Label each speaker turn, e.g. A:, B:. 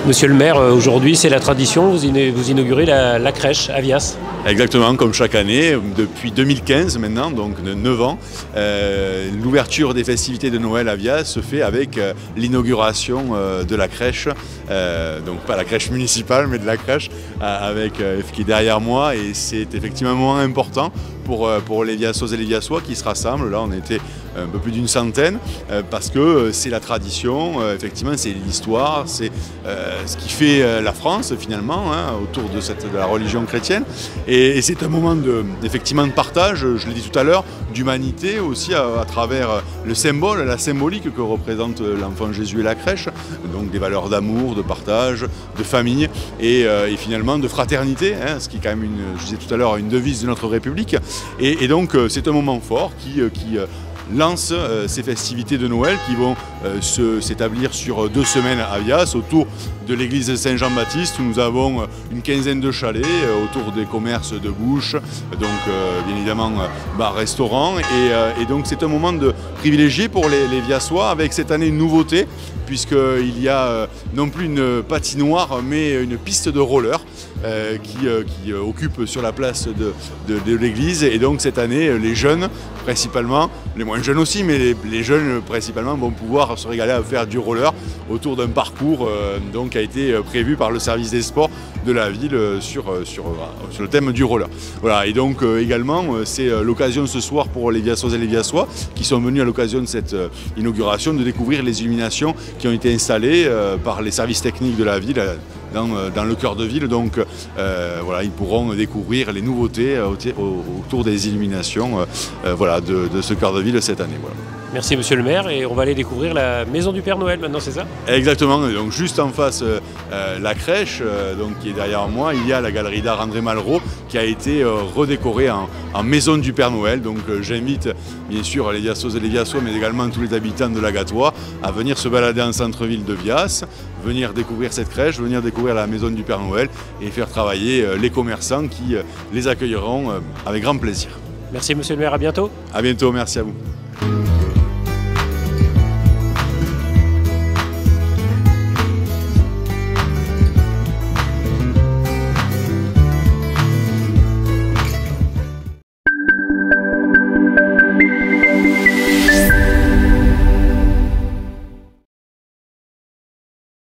A: Monsieur le maire, aujourd'hui c'est la tradition, vous inaugurez la crèche Avias.
B: Exactement, comme chaque année, depuis 2015 maintenant, donc de 9 ans, l'ouverture des festivités de Noël Avias se fait avec l'inauguration de la crèche, donc pas la crèche municipale mais de la crèche qui est derrière moi, et c'est effectivement un moment important pour les Viassoises et les Viassois qui se rassemblent. Là on était un peu plus d'une centaine parce que c'est la tradition, effectivement c'est l'histoire, c'est ce qui fait la France finalement autour de la religion chrétienne, et c'est un moment effectivement de partage, je l'ai dit tout à l'heure, d'humanité aussi à travers le symbole, la symbolique que représente l'enfant Jésus et la crèche, donc des valeurs d'amour, de partage, de famille et finalement de fraternité, ce qui est quand même, je disais tout à l'heure, une devise de notre République, et donc c'est un moment fort qui lance ces festivités de Noël qui vont s'établir sur 2 semaines à Avias, autour de l'église Saint-Jean-Baptiste, où nous avons une quinzaine de chalets autour des commerces de bouche, donc bien évidemment bar-restaurant, et donc c'est un moment privilégié pour les Viassois, avec cette année une nouveauté, puisqu'il y a non plus une patinoire mais une piste de roller qui occupe sur la place de l'église, et donc cette année les jeunes principalement, les moins jeunes aussi, mais les jeunes principalement vont pouvoir se régaler à faire du roller autour d'un parcours donc, qui a été prévu par le service des sports de la ville sur le thème du roller. Voilà, et donc également c'est l'occasion ce soir pour les Viassoises et les Viassois qui sont venus à l'occasion de cette inauguration de découvrir les illuminations qui ont été installées par les services techniques de la ville dans le cœur de ville. Donc voilà, ils pourront découvrir les nouveautés autour des illuminations voilà, de ce cœur de ville cette année. Voilà.
A: Merci monsieur le maire, et on va aller découvrir la maison du Père Noël maintenant, c'est ça?
B: Exactement, donc juste en face la crèche donc, qui est derrière moi, il y a la galerie d'art André Malraux qui a été redécorée en maison du Père Noël. Donc j'invite bien sûr les Viassoises et les Viassois, mais également tous les habitants de la Gatois à venir se balader en centre-ville de Vias, venir découvrir cette crèche, venir découvrir la maison du Père Noël et faire travailler les commerçants qui les accueilleront avec grand plaisir.
A: Merci monsieur le maire, à bientôt.
B: À bientôt, merci à vous.